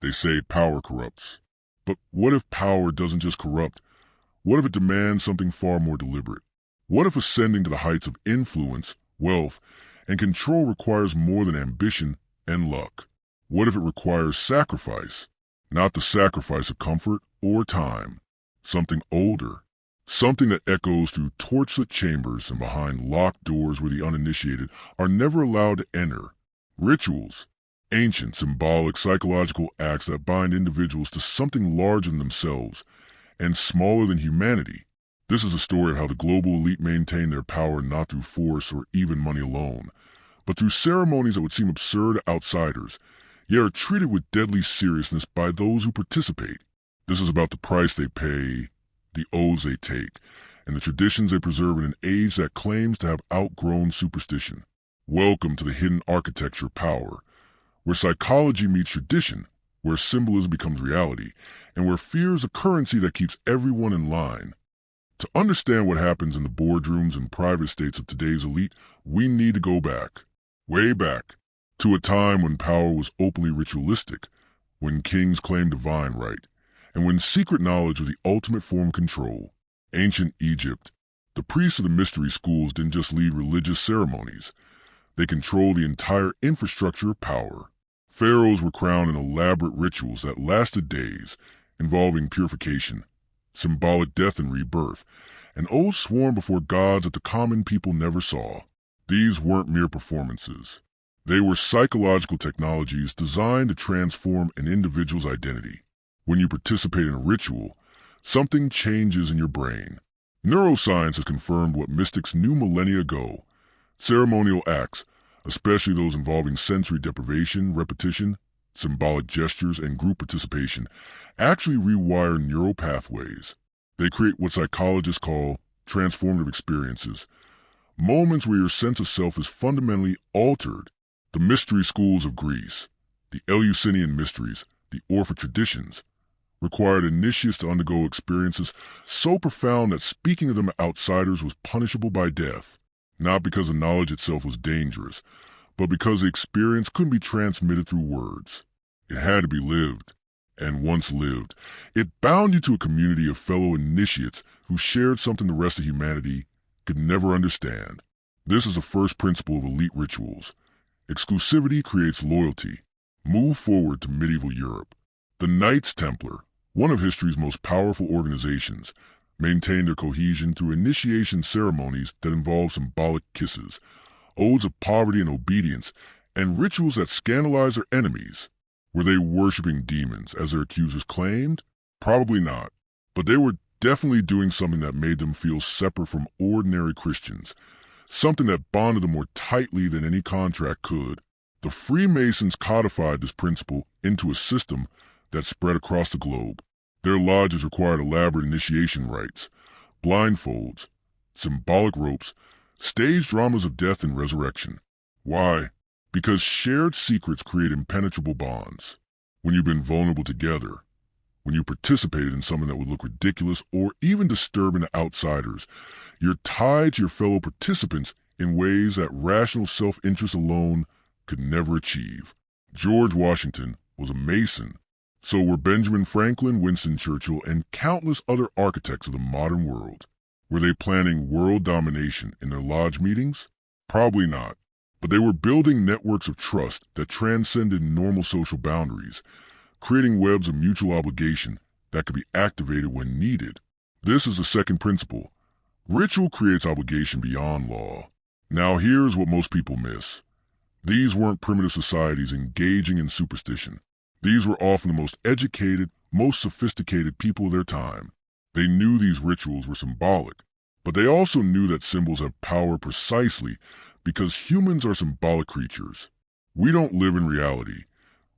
They say power corrupts. But what if power doesn't just corrupt? What if it demands something far more deliberate? What if ascending to the heights of influence, wealth, and control requires more than ambition and luck? What if it requires sacrifice? Not the sacrifice of comfort or time. Something older. Something that echoes through torchlit chambers and behind locked doors where the uninitiated are never allowed to enter. Rituals. Ancient, symbolic, psychological acts that bind individuals to something larger than themselves and smaller than humanity. This is a story of how the global elite maintain their power not through force or even money alone, but through ceremonies that would seem absurd to outsiders, yet are treated with deadly seriousness by those who participate. This is about the price they pay, the oaths they take, and the traditions they preserve in an age that claims to have outgrown superstition. Welcome to the hidden architecture of power, where psychology meets tradition, where symbolism becomes reality, and where fear is a currency that keeps everyone in line. To understand what happens in the boardrooms and private estates of today's elite, we need to go back, way back, to a time when power was openly ritualistic, when kings claimed divine right, and when secret knowledge was the ultimate form of control. Ancient Egypt. The priests of the mystery schools didn't just lead religious ceremonies. They controlled the entire infrastructure of power. Pharaohs were crowned in elaborate rituals that lasted days, involving purification, symbolic death and rebirth, and oaths sworn before gods that the common people never saw. These weren't mere performances. They were psychological technologies designed to transform an individual's identity. When you participate in a ritual, something changes in your brain. Neuroscience has confirmed what mystics knew millennia ago. Ceremonial acts, especially those involving sensory deprivation, repetition, symbolic gestures, and group participation, actually rewire neural pathways. They create what psychologists call transformative experiences, moments where your sense of self is fundamentally altered. The mystery schools of Greece, the Eleusinian mysteries, the Orphic traditions, required initiates to undergo experiences so profound that speaking of them to outsiders was punishable by death. Not because the knowledge itself was dangerous, but because the experience couldn't be transmitted through words. It had to be lived, and once lived, it bound you to a community of fellow initiates who shared something the rest of humanity could never understand. This is the first principle of elite rituals. Exclusivity creates loyalty. Move forward to medieval Europe. The Knights Templar, one of history's most powerful organizations, maintained their cohesion through initiation ceremonies that involved symbolic kisses, oaths of poverty and obedience, and rituals that scandalized their enemies. Were they worshipping demons, as their accusers claimed? Probably not. But they were definitely doing something that made them feel separate from ordinary Christians, something that bonded them more tightly than any contract could. The Freemasons codified this principle into a system that spread across the globe. Their lodges required elaborate initiation rites, blindfolds, symbolic ropes, stage dramas of death and resurrection. Why? Because shared secrets create impenetrable bonds. When you've been vulnerable together, when you participated in something that would look ridiculous or even disturbing to outsiders, you're tied to your fellow participants in ways that rational self-interest alone could never achieve. George Washington was a Mason. So were Benjamin Franklin, Winston Churchill, and countless other architects of the modern world. Were they planning world domination in their lodge meetings? Probably not. But they were building networks of trust that transcended normal social boundaries, creating webs of mutual obligation that could be activated when needed. This is the second principle. Ritual creates obligation beyond law. Now here's what most people miss. These weren't primitive societies engaging in superstition. These were often the most educated, most sophisticated people of their time. They knew these rituals were symbolic, but they also knew that symbols have power precisely because humans are symbolic creatures. We don't live in reality.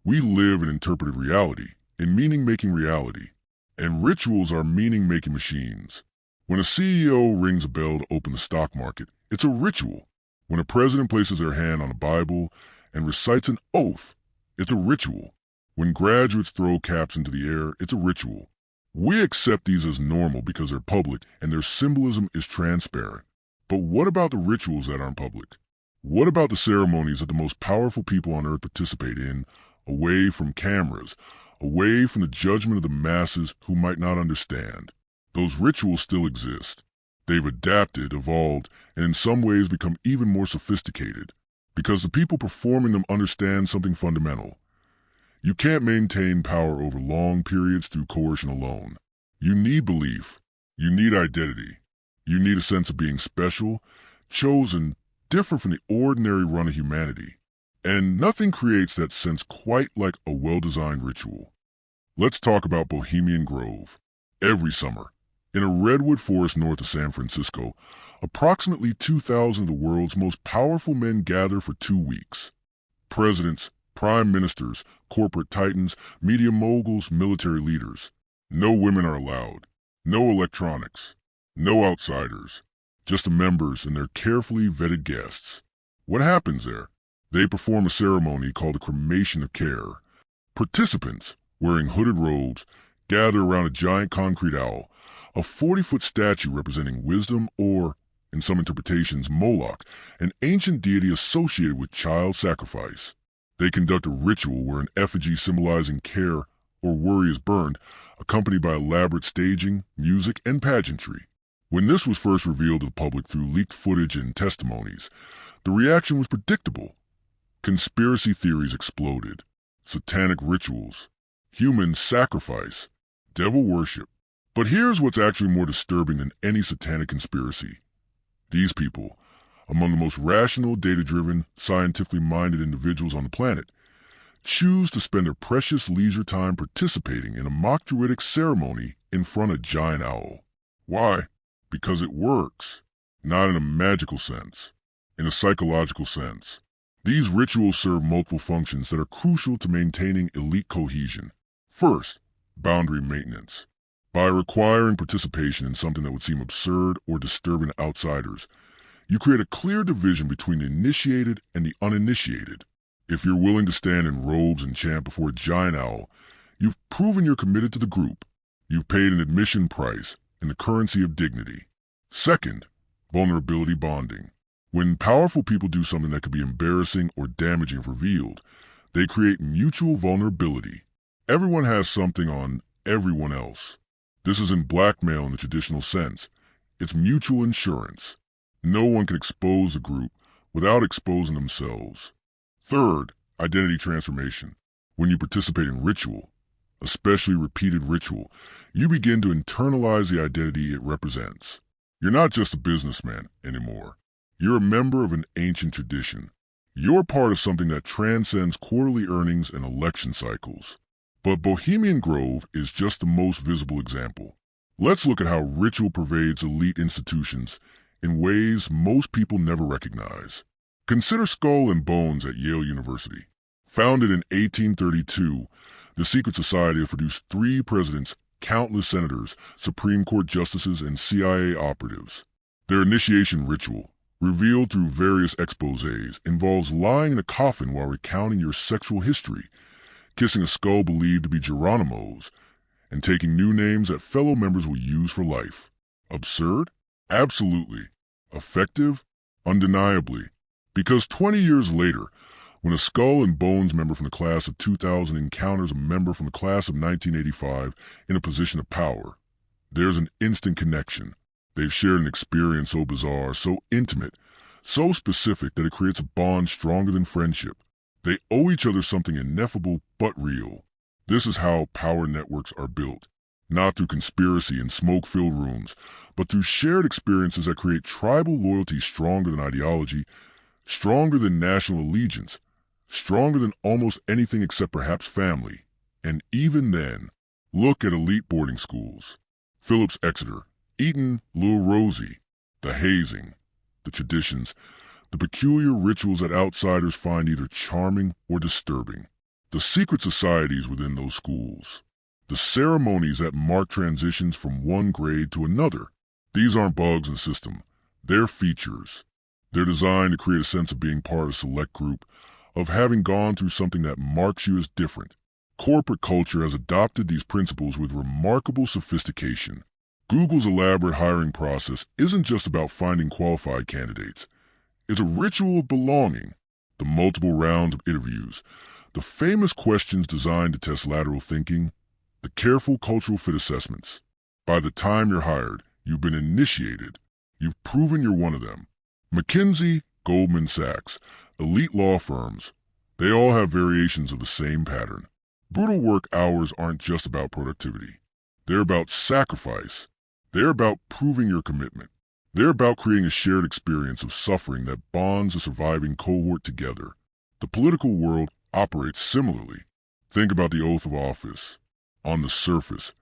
We live in interpretive reality, in meaning-making reality. And rituals are meaning-making machines. When a CEO rings a bell to open the stock market, it's a ritual. When a president places their hand on a Bible and recites an oath, it's a ritual. When graduates throw caps into the air, it's a ritual. We accept these as normal because they're public and their symbolism is transparent. But what about the rituals that aren't public? What about the ceremonies that the most powerful people on earth participate in away from cameras, away from the judgment of the masses who might not understand. Those rituals still exist. They've adapted, evolved, and in some ways become even more sophisticated, because the people performing them understand something fundamental. You can't maintain power over long periods through coercion alone. You need belief. You need identity. You need a sense of being special, chosen, different from the ordinary run of humanity. And nothing creates that sense quite like a well-designed ritual. Let's talk about Bohemian Grove. Every summer, in a redwood forest north of San Francisco, approximately 2,000 of the world's most powerful men gather for 2 weeks. Presidents, prime ministers, corporate titans, media moguls, military leaders. No women are allowed. No electronics. No outsiders. Just the members and their carefully vetted guests. What happens there? They perform a ceremony called the cremation of care. Participants, wearing hooded robes, gather around a giant concrete owl, a 40-foot statue representing wisdom or, in some interpretations, Moloch, an ancient deity associated with child sacrifice. They conduct a ritual where an effigy symbolizing care or worry is burned, accompanied by elaborate staging, music, and pageantry. When this was first revealed to the public through leaked footage and testimonies, the reaction was predictable. Conspiracy theories exploded. Satanic rituals. Human sacrifice. Devil worship. But here's what's actually more disturbing than any satanic conspiracy. These people, among the most rational, data-driven, scientifically minded individuals on the planet, choose to spend their precious leisure time participating in a mock druidic ceremony in front of a giant owl. Why? Because it works. Not in a magical sense. In a psychological sense. These rituals serve multiple functions that are crucial to maintaining elite cohesion. First, boundary maintenance. By requiring participation in something that would seem absurd or disturbing to outsiders, you create a clear division between the initiated and the uninitiated. If you're willing to stand in robes and chant before a giant owl, you've proven you're committed to the group. You've paid an admission price in the currency of dignity. Second, vulnerability bonding. When powerful people do something that could be embarrassing or damaging if revealed, they create mutual vulnerability. Everyone has something on everyone else. This isn't blackmail in the traditional sense. It's mutual insurance. No one can expose the group without exposing themselves. Third, identity transformation. When you participate in ritual, especially repeated ritual, you begin to internalize the identity it represents. You're not just a businessman anymore. You're a member of an ancient tradition. You're part of something that transcends quarterly earnings and election cycles. But Bohemian Grove is just the most visible example. Let's look at how ritual pervades elite institutions in ways most people never recognize. Consider Skull and Bones at Yale University. Founded in 1832, the secret society has produced 3 presidents, countless senators, Supreme Court justices, and CIA operatives. Their initiation ritual, revealed through various exposés, involves lying in a coffin while recounting your sexual history, kissing a skull believed to be Geronimo's, and taking new names that fellow members will use for life. Absurd? Absolutely. Effective? Undeniably. Because 20 years later, when a Skull and Bones member from the class of 2000 encounters a member from the class of 1985 in a position of power, there's an instant connection. They've shared an experience so bizarre, so intimate, so specific that it creates a bond stronger than friendship. They owe each other something ineffable but real. This is how power networks are built. Not through conspiracy and smoke-filled rooms, but through shared experiences that create tribal loyalty stronger than ideology, stronger than national allegiance, stronger than almost anything except perhaps family. And even then, look at elite boarding schools. Phillips Exeter, Eton, Little Rosie, the hazing, the traditions, the peculiar rituals that outsiders find either charming or disturbing, the secret societies within those schools, the ceremonies that mark transitions from one grade to another. These aren't bugs in the system. They're features. They're designed to create a sense of being part of a select group, of having gone through something that marks you as different. Corporate culture has adopted these principles with remarkable sophistication. Google's elaborate hiring process isn't just about finding qualified candidates. It's a ritual of belonging. The multiple rounds of interviews, The famous questions designed to test lateral thinking, the careful cultural fit assessments. By the time you're hired, you've been initiated. You've proven you're one of them. McKinsey, Goldman Sachs, elite law firms, they all have variations of the same pattern. Brutal work hours aren't just about productivity. They're about sacrifice. They're about proving your commitment. They're about creating a shared experience of suffering that bonds a surviving cohort together. The political world operates similarly. Think about the oath of office. On the surface,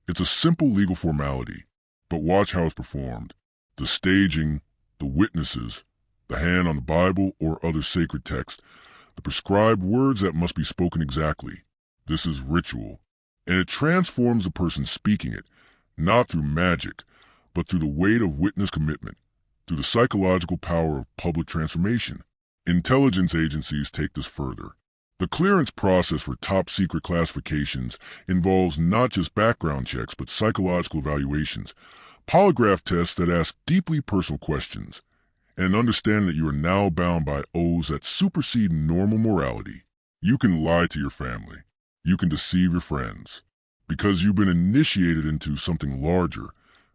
it's a simple legal formality, but watch how it's performed. The staging, the witnesses, the hand on the Bible or other sacred text, the prescribed words that must be spoken exactly. This is ritual, and it transforms the person speaking it, not through magic, but through the weight of witness commitment, through the psychological power of public transformation. Intelligence agencies take this further. The clearance process for top-secret classifications involves not just background checks but psychological evaluations, polygraph tests that ask deeply personal questions, and understand that you are now bound by oaths that supersede normal morality. You can lie to your family. You can deceive your friends, because you've been initiated into something larger,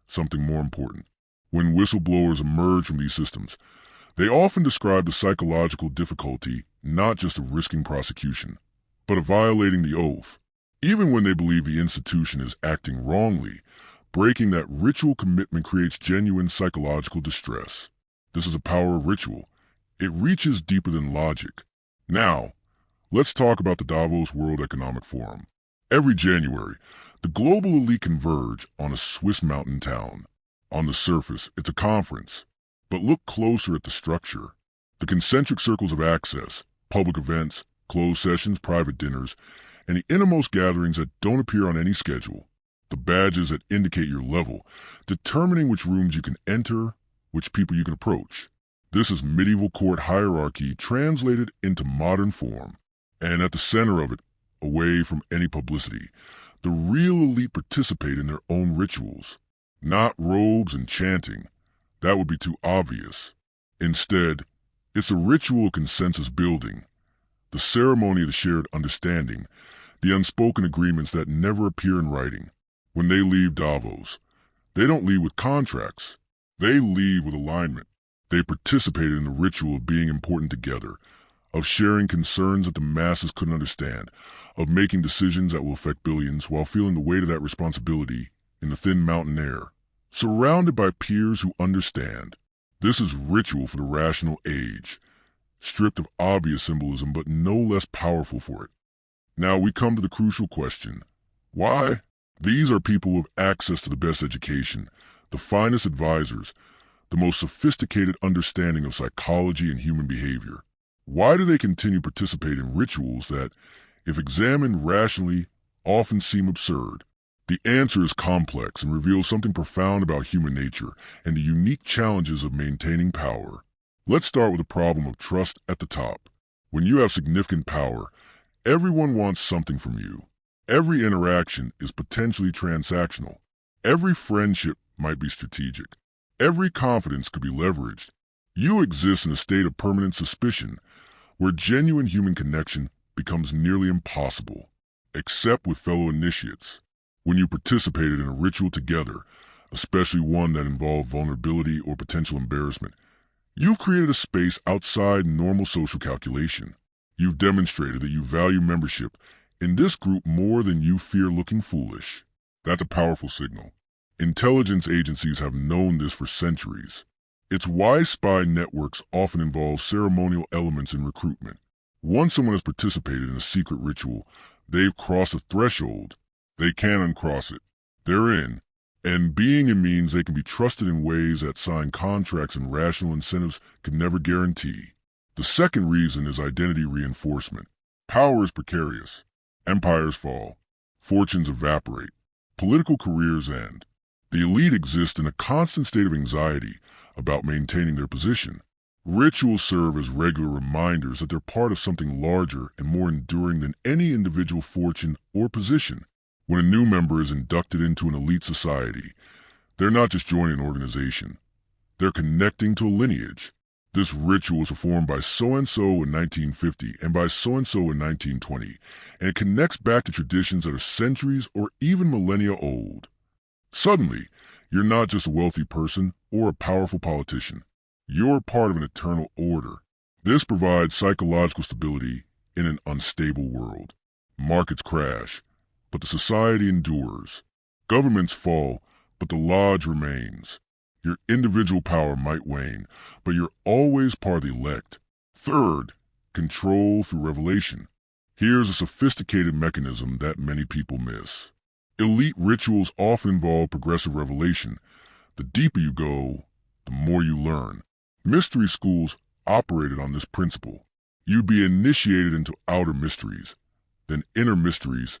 something more important. When whistleblowers emerge from these systems, they often describe the psychological difficulty not just of risking prosecution, but of violating the oath. Even when they believe the institution is acting wrongly, breaking that ritual commitment creates genuine psychological distress. This is a power of ritual. It reaches deeper than logic. Now, let's talk about the Davos World Economic Forum. Every January, the global elite converge on a Swiss mountain town. On the surface, it's a conference. But look closer at the structure. The concentric circles of access, public events, closed sessions, private dinners, and the innermost gatherings that don't appear on any schedule. The badges that indicate your level, determining which rooms you can enter, which people you can approach. This is medieval court hierarchy translated into modern form. And at the center of it, away from any publicity, the real elite participate in their own rituals. Not robes and chanting. That would be too obvious. Instead, it's a ritual of consensus building, the ceremony of the shared understanding, the unspoken agreements that never appear in writing. When they leave Davos, they don't leave with contracts. They leave with alignment. They participated in the ritual of being important together, of sharing concerns that the masses couldn't understand, of making decisions that will affect billions while feeling the weight of that responsibility in the thin mountain air. Surrounded by peers who understand. This is ritual for the rational age, stripped of obvious symbolism but no less powerful for it. Now we come to the crucial question. Why? These are people who have access to the best education, the finest advisors, the most sophisticated understanding of psychology and human behavior. Why do they continue to participate in rituals that, if examined rationally, often seem absurd? The answer is complex and reveals something profound about human nature and the unique challenges of maintaining power. Let's start with the problem of trust at the top. When you have significant power, everyone wants something from you. Every interaction is potentially transactional. Every friendship might be strategic. Every confidence could be leveraged. You exist in a state of permanent suspicion, where genuine human connection becomes nearly impossible, except with fellow initiates. When you participated in a ritual together, especially one that involved vulnerability or potential embarrassment, you've created a space outside normal social calculation. You've demonstrated that you value membership in this group more than you fear looking foolish. That's a powerful signal. Intelligence agencies have known this for centuries. It's why spy networks often involve ceremonial elements in recruitment. Once someone has participated in a secret ritual, they've crossed a threshold. They can't uncross it. They're in. And being in means they can be trusted in ways that sign contracts and rational incentives can never guarantee. The second reason is identity reinforcement. Power is precarious. Empires fall. Fortunes evaporate. Political careers end. The elite exist in a constant state of anxiety about maintaining their position. Rituals serve as regular reminders that they're part of something larger and more enduring than any individual fortune or position. When a new member is inducted into an elite society, they're not just joining an organization. They're connecting to a lineage. This ritual was performed by so-and-so in 1950 and by so-and-so in 1920, and it connects back to traditions that are centuries or even millennia old. Suddenly, you're not just a wealthy person or a powerful politician. You're part of an eternal order. This provides psychological stability in an unstable world. Markets crash, but the society endures. Governments fall, but the lodge remains. Your individual power might wane, but you're always part of the elect. Third, control through revelation. Here's a sophisticated mechanism that many people miss. Elite rituals often involve progressive revelation. The deeper you go, the more you learn. Mystery schools operated on this principle. You'd be initiated into outer mysteries, then inner mysteries,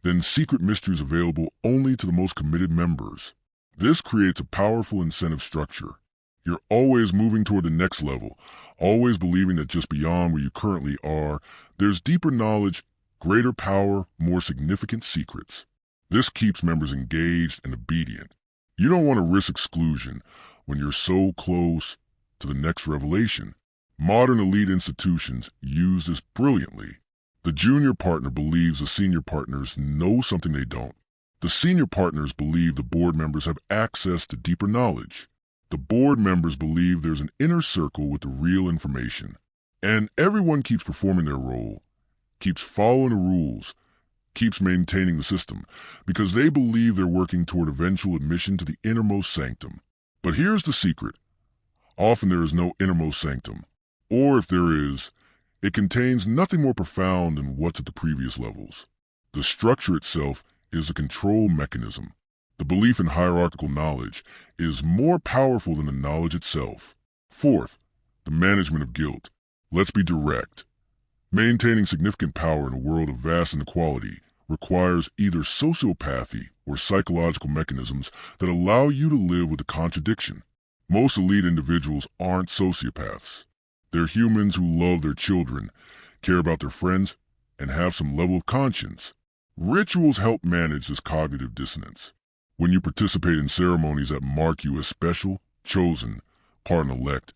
then secret mysteries available only to the most committed members. This creates a powerful incentive structure. You're always moving toward the next level, always believing that just beyond where you currently are, there's deeper knowledge, greater power, more significant secrets. This keeps members engaged and obedient. You don't want to risk exclusion when you're so close to the next revelation. Modern elite institutions use this brilliantly. The junior partner believes the senior partners know something they don't. The senior partners believe the board members have access to deeper knowledge. The board members believe there's an inner circle with the real information. And everyone keeps performing their role, keeps following the rules, keeps maintaining the system, because they believe they're working toward eventual admission to the innermost sanctum. But here's the secret. Often there is no innermost sanctum. Or if there is, it contains nothing more profound than what's at the previous levels. The structure itself is a control mechanism. The belief in hierarchical knowledge is more powerful than the knowledge itself. Fourth, the management of guilt. Let's be direct. Maintaining significant power in a world of vast inequality requires either sociopathy or psychological mechanisms that allow you to live with the contradiction. Most elite individuals aren't sociopaths. They're humans who love their children, care about their friends, and have some level of conscience. Rituals help manage this cognitive dissonance. When you participate in ceremonies that mark you as special, chosen, pardon-elect,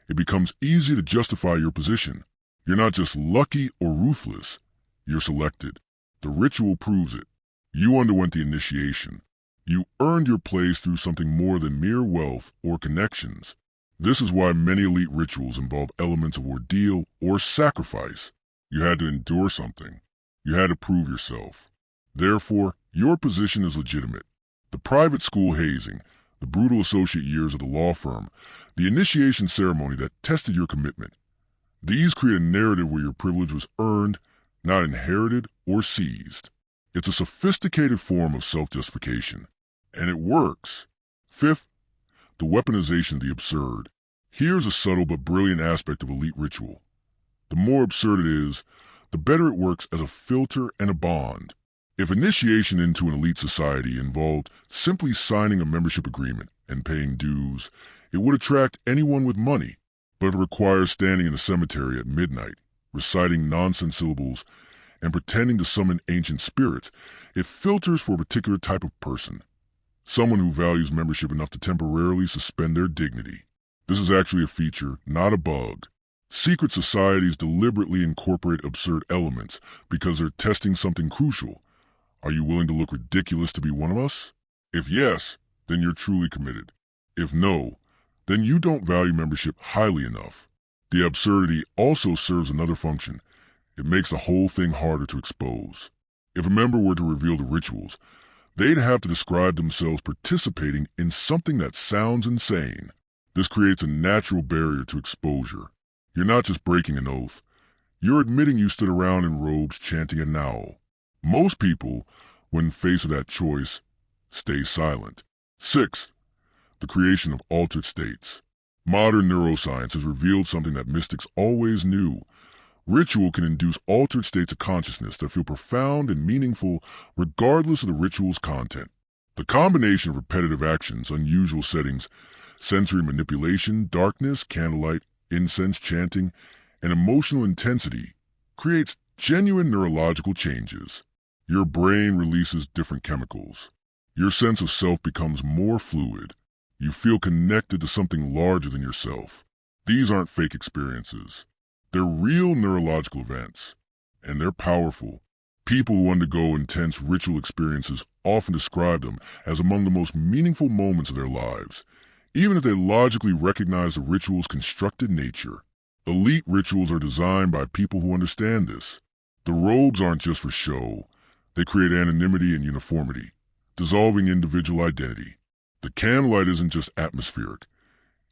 it becomes easy to justify your position. You're not just lucky or ruthless, you're selected. The ritual proves it. You underwent the initiation. You earned your place through something more than mere wealth or connections. This is why many elite rituals involve elements of ordeal or sacrifice. You had to endure something. You had to prove yourself. Therefore, your position is legitimate. The private school hazing, the brutal associate years of the law firm, the initiation ceremony that tested your commitment. These create a narrative where your privilege was earned, not inherited or seized. It's a sophisticated form of self-justification. And it works. Fifth, the weaponization of the absurd. Here's a subtle but brilliant aspect of elite ritual. The more absurd it is, the better it works as a filter and a bond. If initiation into an elite society involved simply signing a membership agreement and paying dues, it would attract anyone with money. But if it requires standing in a cemetery at midnight, reciting nonsense syllables, and pretending to summon ancient spirits, it filters for a particular type of person. Someone who values membership enough to temporarily suspend their dignity. This is actually a feature, not a bug. Secret societies deliberately incorporate absurd elements because they're testing something crucial. Are you willing to look ridiculous to be one of us? If yes, then you're truly committed. If no, then you don't value membership highly enough. The absurdity also serves another function. It makes the whole thing harder to expose. If a member were to reveal the rituals, they'd have to describe themselves participating in something that sounds insane. This creates a natural barrier to exposure. You're not just breaking an oath. You're admitting you stood around in robes chanting a now. Most people, when faced with that choice, stay silent. Sixth, the creation of altered states. Modern neuroscience has revealed something that mystics always knew. Ritual can induce altered states of consciousness that feel profound and meaningful regardless of the ritual's content. The combination of repetitive actions, unusual settings, sensory manipulation, darkness, candlelight, incense chanting, and emotional intensity creates genuine neurological changes. Your brain releases different chemicals. Your sense of self becomes more fluid. You feel connected to something larger than yourself. These aren't fake experiences. They're real neurological events, and they're powerful. People who undergo intense ritual experiences often describe them as among the most meaningful moments of their lives, even if they logically recognize the ritual's constructed nature. Elite rituals are designed by people who understand this. The robes aren't just for show. They create anonymity and uniformity, dissolving individual identity. The candlelight isn't just atmospheric.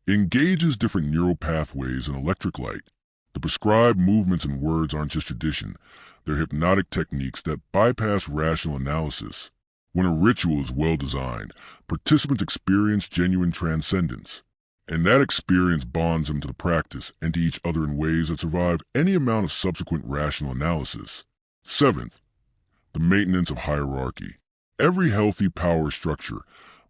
It engages different neural pathways in electric light. The prescribed movements and words aren't just tradition. They're hypnotic techniques that bypass rational analysis. When a ritual is well designed, participants experience genuine transcendence. And that experience bonds them to the practice and to each other in ways that survive any amount of subsequent rational analysis. Seventh, the maintenance of hierarchy. Every healthy power structure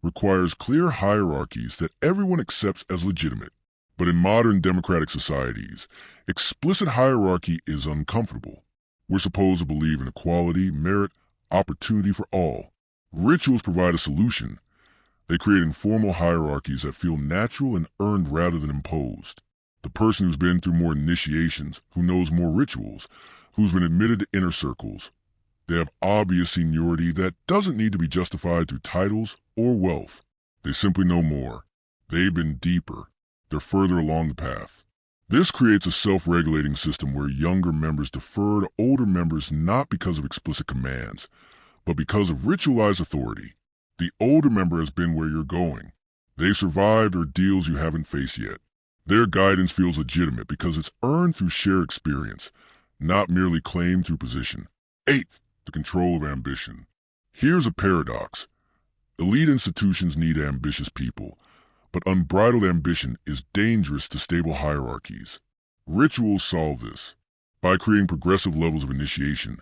requires clear hierarchies that everyone accepts as legitimate. But in modern democratic societies, explicit hierarchy is uncomfortable. We're supposed to believe in equality, merit, opportunity for all. Rituals provide a solution. They create informal hierarchies that feel natural and earned rather than imposed. The person who's been through more initiations, who knows more rituals, who's been admitted to inner circles, they have obvious seniority that doesn't need to be justified through titles or wealth. They simply know more. They've been deeper. They're further along the path. This creates a self-regulating system where younger members defer to older members not because of explicit commands, but because of ritualized authority. The older member has been where you're going. They've survived ordeals you haven't faced yet. Their guidance feels legitimate because it's earned through shared experience, not merely claimed through position. Eighth, the control of ambition. Here's a paradox. Elite institutions need ambitious people, but unbridled ambition is dangerous to stable hierarchies. Rituals solve this by creating progressive levels of initiation,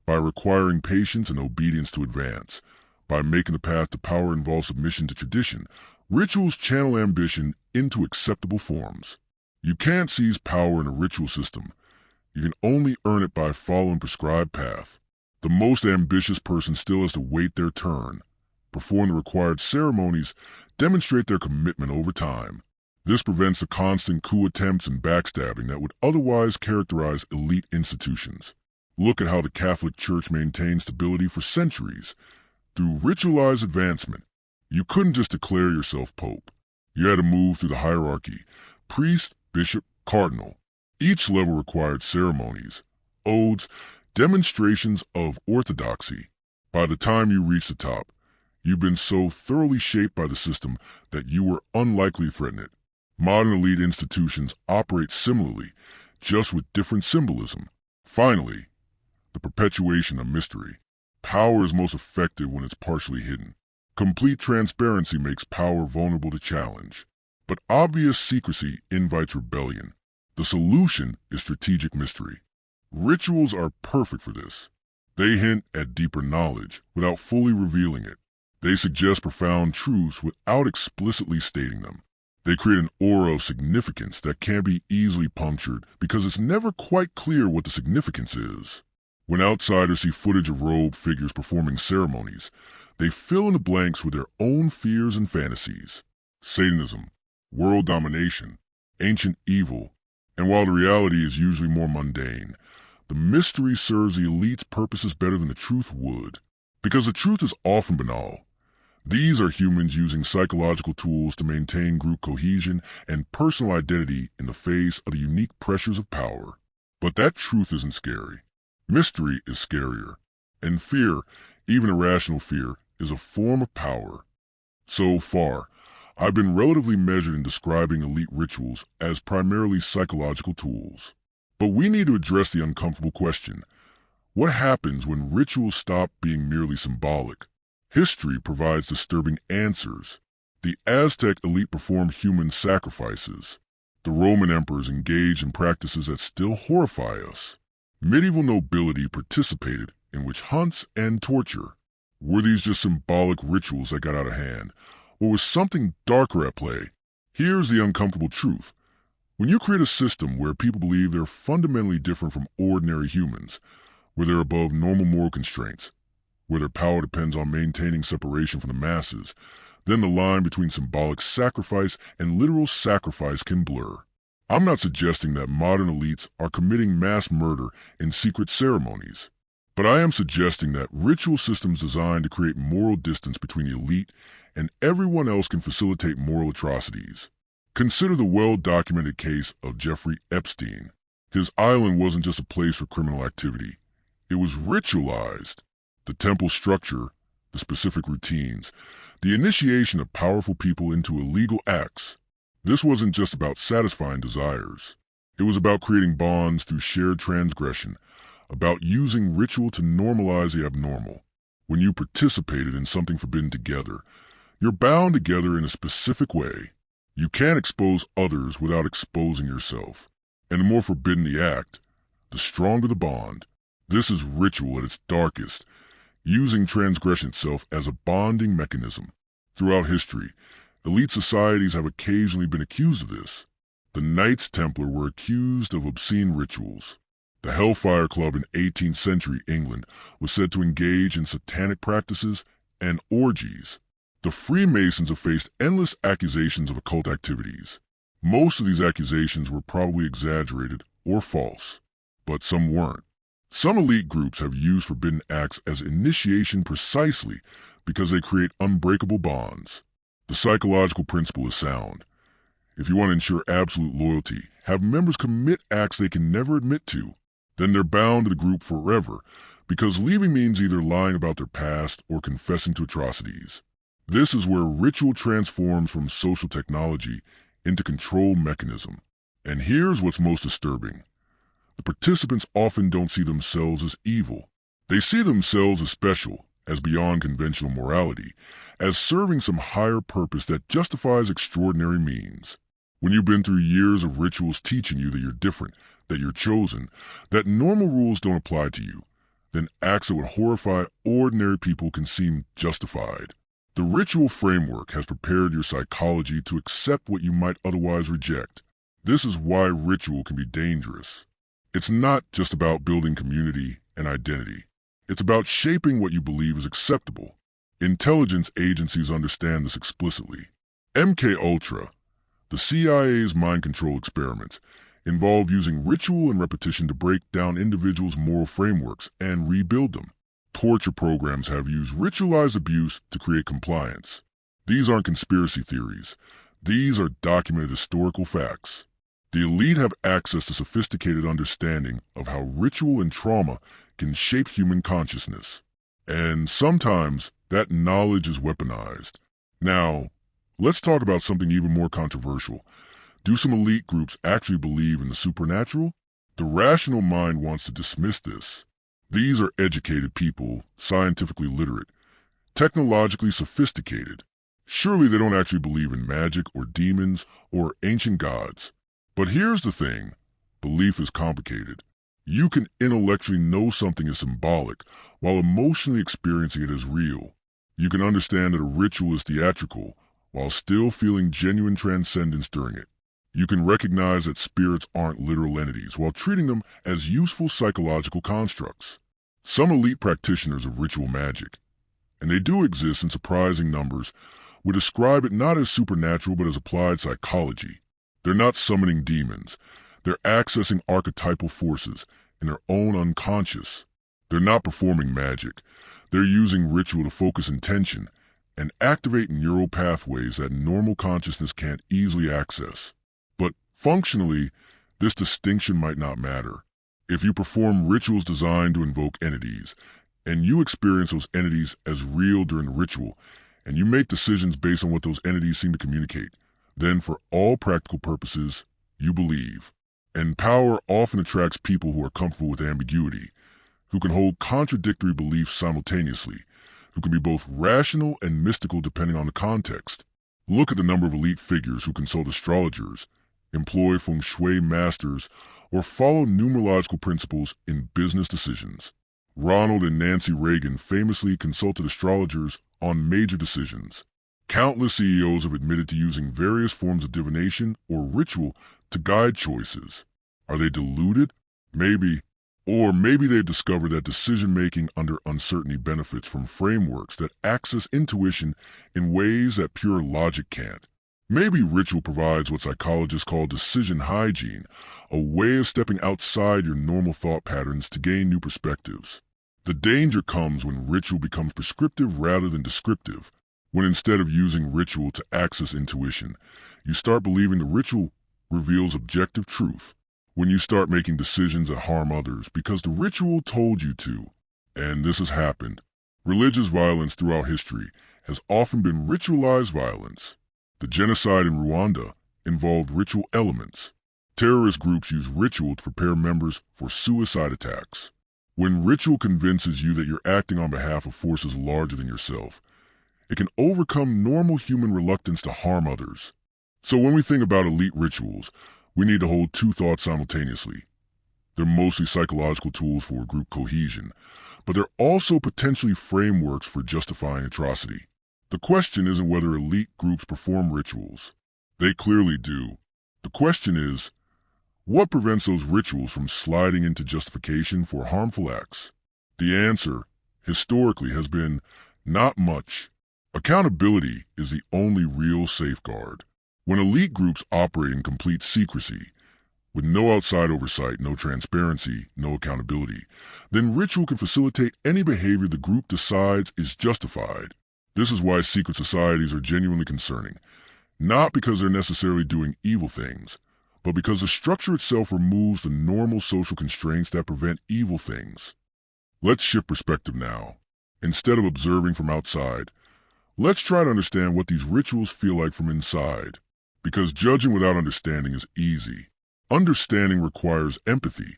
by requiring patience and obedience to advance, by making the path to power involve submission to tradition. Rituals channel ambition into acceptable forms. You can't seize power in a ritual system. You can only earn it by following prescribed path. The most ambitious person still has to wait their turn, perform the required ceremonies, demonstrate their commitment over time. This prevents the constant coup attempts and backstabbing that would otherwise characterize elite institutions. Look at how the Catholic Church maintained stability for centuries. Through ritualized advancement, you couldn't just declare yourself pope. You had to move through the hierarchy: priest, bishop, cardinal. Each level required ceremonies, oaths, demonstrations of orthodoxy. By the time you reached the top, you've been so thoroughly shaped by the system that you were unlikely to threaten it. Modern elite institutions operate similarly, just with different symbolism. Finally, the perpetuation of mystery. Power is most effective when it's partially hidden. Complete transparency makes power vulnerable to challenge. But obvious secrecy invites rebellion. The solution is strategic mystery. Rituals are perfect for this. They hint at deeper knowledge without fully revealing it. They suggest profound truths without explicitly stating them. They create an aura of significance that can't be easily punctured because it's never quite clear what the significance is. When outsiders see footage of robed figures performing ceremonies, they fill in the blanks with their own fears and fantasies. Satanism, world domination, ancient evil, and while the reality is usually more mundane, the mystery serves the elite's purposes better than the truth would. Because the truth is often banal. These are humans using psychological tools to maintain group cohesion and personal identity in the face of the unique pressures of power. But that truth isn't scary. Mystery is scarier. And fear, even irrational fear, is a form of power. So far, I've been relatively measured in describing elite rituals as primarily psychological tools. But we need to address the uncomfortable question. What happens when rituals stop being merely symbolic? History provides disturbing answers. The Aztec elite performed human sacrifices. The Roman emperors engaged in practices that still horrify us. Medieval nobility participated in witch hunts and torture. Were these just symbolic rituals that got out of hand, or was something darker at play? Here's the uncomfortable truth. When you create a system where people believe they're fundamentally different from ordinary humans, where they're above normal moral constraints, where their power depends on maintaining separation from the masses, then the line between symbolic sacrifice and literal sacrifice can blur. I'm not suggesting that modern elites are committing mass murder in secret ceremonies, but I am suggesting that ritual systems designed to create moral distance between the elite and everyone else can facilitate moral atrocities. Consider the well-documented case of Jeffrey Epstein. His island wasn't just a place for criminal activity. It was ritualized. The temple structure, the specific routines, the initiation of powerful people into illegal acts. This wasn't just about satisfying desires. It was about creating bonds through shared transgression, about using ritual to normalize the abnormal. When you participated in something forbidden together, you're bound together in a specific way. You can't expose others without exposing yourself. And the more forbidden the act, the stronger the bond. This is ritual at its darkest, using transgression itself as a bonding mechanism. Throughout history, elite societies have occasionally been accused of this. The Knights Templar were accused of obscene rituals. The Hellfire Club in 18th century England was said to engage in satanic practices and orgies. The Freemasons have faced endless accusations of occult activities. Most of these accusations were probably exaggerated or false, but some weren't. Some elite groups have used forbidden acts as initiation precisely because they create unbreakable bonds. The psychological principle is sound. If you want to ensure absolute loyalty, have members commit acts they can never admit to. Then they're bound to the group forever, because leaving means either lying about their past or confessing to atrocities. This is where ritual transforms from social technology into control mechanism. And here's what's most disturbing. The participants often don't see themselves as evil. They see themselves as special, as beyond conventional morality, as serving some higher purpose that justifies extraordinary means. When you've been through years of rituals teaching you that you're different, that you're chosen, that normal rules don't apply to you, then acts that would horrify ordinary people can seem justified. The ritual framework has prepared your psychology to accept what you might otherwise reject. This is why ritual can be dangerous. It's not just about building community and identity. It's about shaping what you believe is acceptable. Intelligence agencies understand this explicitly. MKUltra, the CIA's mind control experiments, involve using ritual and repetition to break down individuals' moral frameworks and rebuild them. Torture programs have used ritualized abuse to create compliance. These aren't conspiracy theories. These are documented historical facts. The elite have access to sophisticated understanding of how ritual and trauma can shape human consciousness. And sometimes that knowledge is weaponized. Now, let's talk about something even more controversial. Do some elite groups actually believe in the supernatural? The rational mind wants to dismiss this. These are educated people, scientifically literate, technologically sophisticated. Surely they don't actually believe in magic or demons or ancient gods. But here's the thing, belief is complicated. You can intellectually know something is symbolic while emotionally experiencing it as real. You can understand that a ritual is theatrical while still feeling genuine transcendence during it. You can recognize that spirits aren't literal entities while treating them as useful psychological constructs. Some elite practitioners of ritual magic, and they do exist in surprising numbers, would describe it not as supernatural but as applied psychology. They're not summoning demons. They're accessing archetypal forces in their own unconscious. They're not performing magic. They're using ritual to focus intention and activate neural pathways that normal consciousness can't easily access. But functionally, this distinction might not matter. If you perform rituals designed to invoke entities, and you experience those entities as real during the ritual, and you make decisions based on what those entities seem to communicate, then for all practical purposes, you believe. And power often attracts people who are comfortable with ambiguity, who can hold contradictory beliefs simultaneously, who can be both rational and mystical depending on the context. Look at the number of elite figures who consult astrologers, employ feng shui masters, or follow numerological principles in business decisions. Ronald and Nancy Reagan famously consulted astrologers on major decisions. Countless CEOs have admitted to using various forms of divination or ritual to guide choices. Are they deluded? Maybe. Or maybe they've discovered that decision-making under uncertainty benefits from frameworks that access intuition in ways that pure logic can't. Maybe ritual provides what psychologists call decision hygiene, a way of stepping outside your normal thought patterns to gain new perspectives. The danger comes when ritual becomes prescriptive rather than descriptive, when instead of using ritual to access intuition, you start believing the ritual reveals objective truth, when you start making decisions that harm others because the ritual told you to. And this has happened. Religious violence throughout history has often been ritualized violence. The genocide in Rwanda involved ritual elements. Terrorist groups use ritual to prepare members for suicide attacks. When ritual convinces you that you're acting on behalf of forces larger than yourself, it can overcome normal human reluctance to harm others. So when we think about elite rituals, we need to hold two thoughts simultaneously. They're mostly psychological tools for group cohesion, but they're also potentially frameworks for justifying atrocity. The question isn't whether elite groups perform rituals. They clearly do. The question is, what prevents those rituals from sliding into justification for harmful acts? The answer, historically, has been not much. Accountability is the only real safeguard. When elite groups operate in complete secrecy, with no outside oversight, no transparency, no accountability, then ritual can facilitate any behavior the group decides is justified. This is why secret societies are genuinely concerning, not because they're necessarily doing evil things, but because the structure itself removes the normal social constraints that prevent evil things. Let's shift perspective now. Instead of observing from outside, let's try to understand what these rituals feel like from inside. Because judging without understanding is easy. Understanding requires empathy,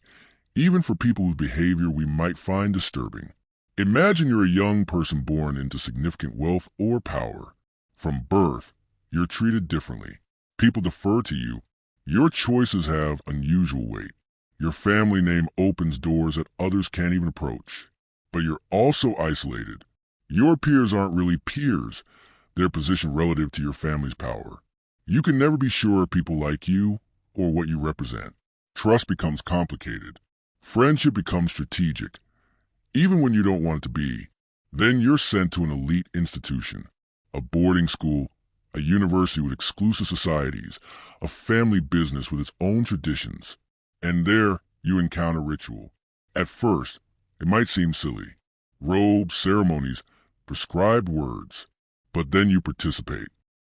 even for people whose behavior we might find disturbing. Imagine you're a young person born into significant wealth or power. From birth, you're treated differently. People defer to you. Your choices have unusual weight. Your family name opens doors that others can't even approach. But you're also isolated. Your peers aren't really peers. They're positioned relative to your family's power. You can never be sure people like you or what you represent. Trust becomes complicated. Friendship becomes strategic, even when you don't want it to be. Then you're sent to an elite institution, a boarding school, a university with exclusive societies, a family business with its own traditions. And there you encounter ritual. At first, it might seem silly. Robes, ceremonies, prescribed words. But then you participate,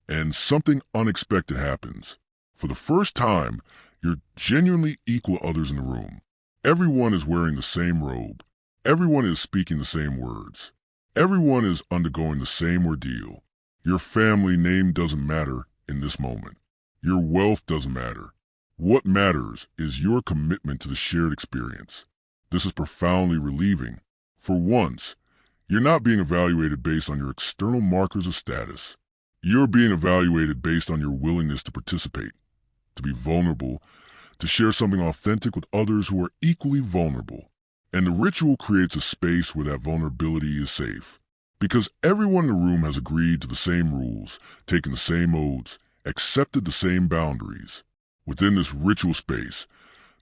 and something unexpected happens. For the first time, you're genuinely equal to others in the room. Everyone is wearing the same robe. Everyone is speaking the same words. Everyone is undergoing the same ordeal. Your family name doesn't matter in this moment. Your wealth doesn't matter. What matters is your commitment to the shared experience. This is profoundly relieving. For once, you're not being evaluated based on your external markers of status. You're being evaluated based on your willingness to participate, to be vulnerable, to share something authentic with others who are equally vulnerable. And the ritual creates a space where that vulnerability is safe. Because everyone in the room has agreed to the same rules, taken the same oaths, accepted the same boundaries. Within this ritual space,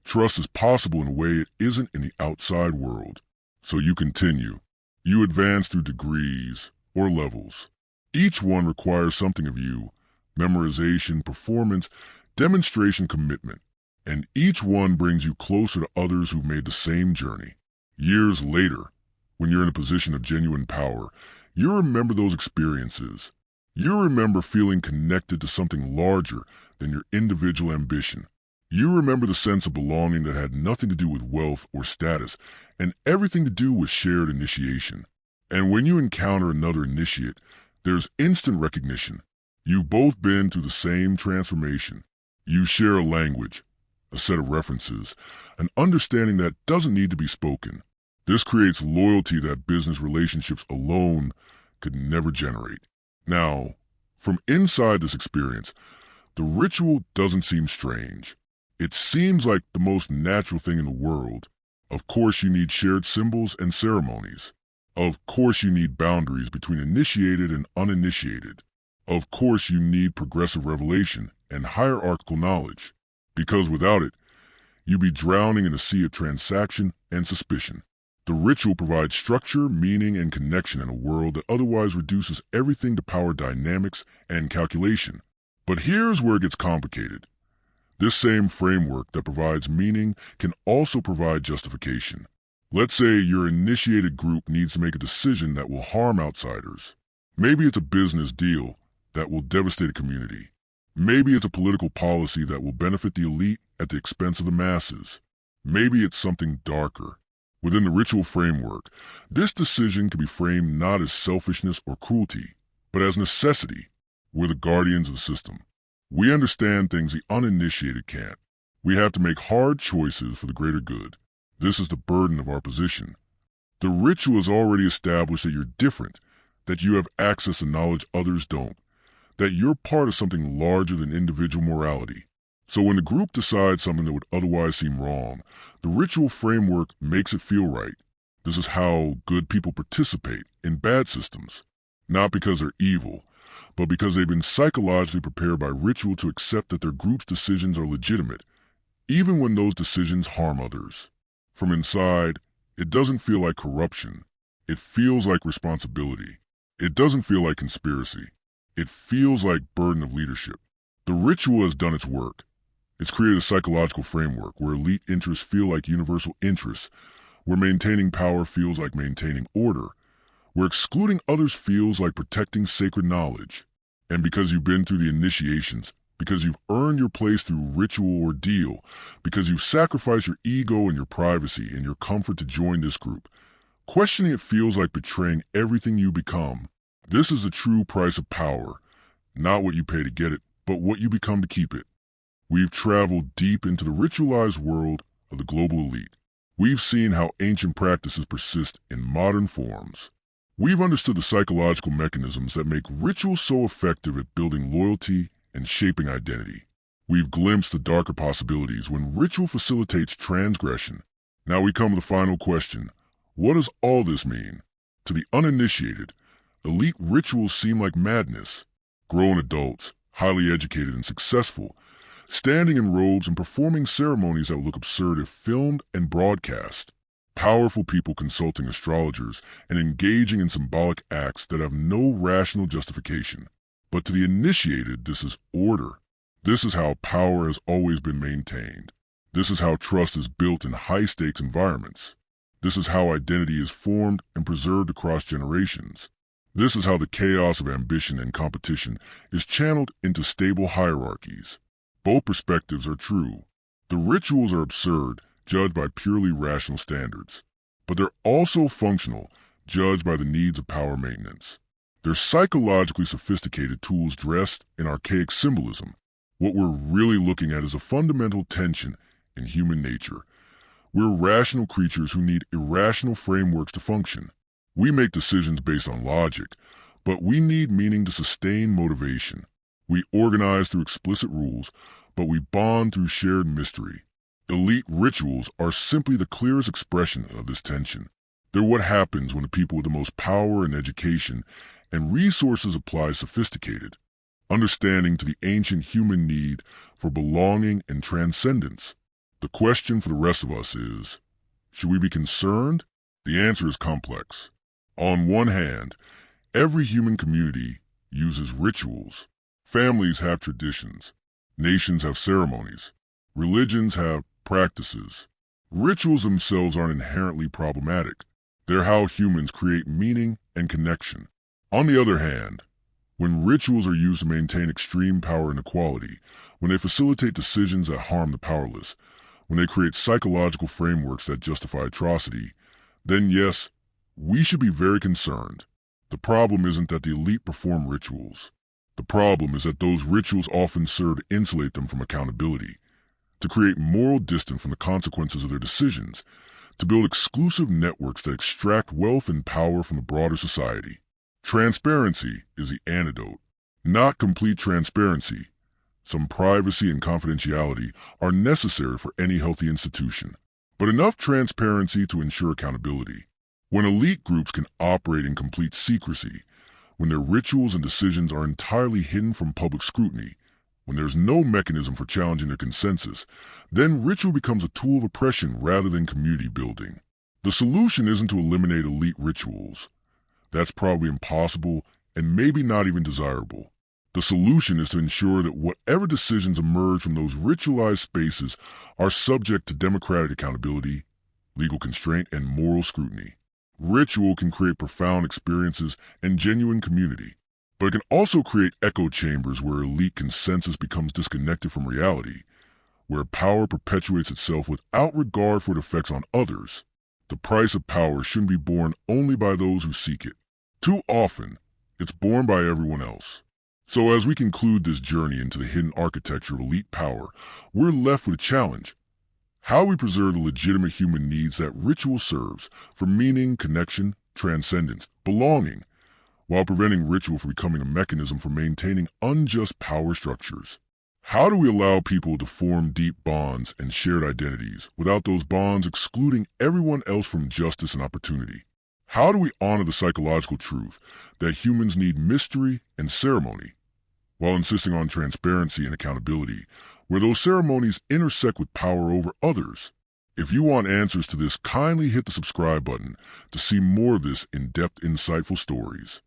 trust is possible in a way it isn't in the outside world. So you continue. You advance through degrees or levels. Each one requires something of you: memorization, performance, demonstration, commitment. And each one brings you closer to others who've made the same journey. Years later, when you're in a position of genuine power, you remember those experiences. You remember feeling connected to something larger than your individual ambition. You remember the sense of belonging that had nothing to do with wealth or status and everything to do with shared initiation. And when you encounter another initiate, there's instant recognition. You've both been through the same transformation. You share a language, a set of references, an understanding that doesn't need to be spoken. This creates loyalty that business relationships alone could never generate. Now, from inside this experience, the ritual doesn't seem strange. It seems like the most natural thing in the world. Of course you need shared symbols and ceremonies. Of course you need boundaries between initiated and uninitiated. Of course you need progressive revelation and hierarchical knowledge. Because without it, you'd be drowning in a sea of transaction and suspicion. The ritual provides structure, meaning, and connection in a world that otherwise reduces everything to power dynamics and calculation. But here's where it gets complicated. This same framework that provides meaning can also provide justification. Let's say your initiated group needs to make a decision that will harm outsiders. Maybe it's a business deal that will devastate a community. Maybe it's a political policy that will benefit the elite at the expense of the masses. Maybe it's something darker. Within the ritual framework, this decision can be framed not as selfishness or cruelty, but as necessity. We're the guardians of the system. We understand things the uninitiated can't. We have to make hard choices for the greater good. This is the burden of our position. The ritual has already established that you're different, that you have access to knowledge others don't, that you're part of something larger than individual morality. So when the group decides something that would otherwise seem wrong, the ritual framework makes it feel right. This is how good people participate in bad systems, not because they're evil, but because they've been psychologically prepared by ritual to accept that their group's decisions are legitimate, even when those decisions harm others. From inside, it doesn't feel like corruption. It feels like responsibility. It doesn't feel like conspiracy. It feels like burden of leadership. The ritual has done its work. It's created a psychological framework where elite interests feel like universal interests, where maintaining power feels like maintaining order, where excluding others feels like protecting sacred knowledge. And because you've been through the initiations, because you've earned your place through ritual ordeal, because you've sacrificed your ego and your privacy and your comfort to join this group, questioning it feels like betraying everything you become. This is the true price of power, not what you pay to get it, but what you become to keep it. We've traveled deep into the ritualized world of the global elite. We've seen how ancient practices persist in modern forms. We've understood the psychological mechanisms that make rituals so effective at building loyalty and shaping identity. We've glimpsed the darker possibilities when ritual facilitates transgression. Now we come to the final question. What does all this mean? To the uninitiated, elite rituals seem like madness. Grown adults, highly educated and successful, standing in robes and performing ceremonies that would look absurd if filmed and broadcast. Powerful people consulting astrologers and engaging in symbolic acts that have no rational justification. But to the initiated, this is order. This is how power has always been maintained. This is how trust is built in high-stakes environments. This is how identity is formed and preserved across generations. This is how the chaos of ambition and competition is channeled into stable hierarchies. Both perspectives are true. The rituals are absurd, judged by purely rational standards. But they're also functional, judged by the needs of power maintenance. They're psychologically sophisticated tools dressed in archaic symbolism. What we're really looking at is a fundamental tension in human nature. We're rational creatures who need irrational frameworks to function. We make decisions based on logic, but we need meaning to sustain motivation. We organize through explicit rules, but we bond through shared mystery. Elite rituals are simply the clearest expression of this tension. They're what happens when the people with the most power and education and resources apply sophisticated understanding to the ancient human need for belonging and transcendence. The question for the rest of us is, should we be concerned? The answer is complex. On one hand, every human community uses rituals. Families have traditions. Nations have ceremonies. Religions have practices. Rituals themselves aren't inherently problematic. They're how humans create meaning and connection. On the other hand, when rituals are used to maintain extreme power inequality, when they facilitate decisions that harm the powerless, when they create psychological frameworks that justify atrocity, then yes, we should be very concerned. The problem isn't that the elite perform rituals. The problem is that those rituals often serve to insulate them from accountability, to create moral distance from the consequences of their decisions, to build exclusive networks that extract wealth and power from the broader society. Transparency is the antidote, not complete transparency. Some privacy and confidentiality are necessary for any healthy institution, but enough transparency to ensure accountability. When elite groups can operate in complete secrecy, when their rituals and decisions are entirely hidden from public scrutiny, when there's no mechanism for challenging their consensus, then ritual becomes a tool of oppression rather than community building. The solution isn't to eliminate elite rituals. That's probably impossible and maybe not even desirable. The solution is to ensure that whatever decisions emerge from those ritualized spaces are subject to democratic accountability, legal constraint, and moral scrutiny. Ritual can create profound experiences and genuine community, but it can also create echo chambers where elite consensus becomes disconnected from reality, where power perpetuates itself without regard for its effects on others. The price of power shouldn't be borne only by those who seek it. Too often, it's borne by everyone else. So as we conclude this journey into the hidden architecture of elite power, we're left with a challenge. How we preserve the legitimate human needs that ritual serves for meaning, connection, transcendence, belonging, while preventing ritual from becoming a mechanism for maintaining unjust power structures. How do we allow people to form deep bonds and shared identities without those bonds excluding everyone else from justice and opportunity? How do we honor the psychological truth that humans need mystery and ceremony, while insisting on transparency and accountability, where those ceremonies intersect with power over others? If you want answers to this, kindly hit the subscribe button to see more of this in-depth, insightful stories.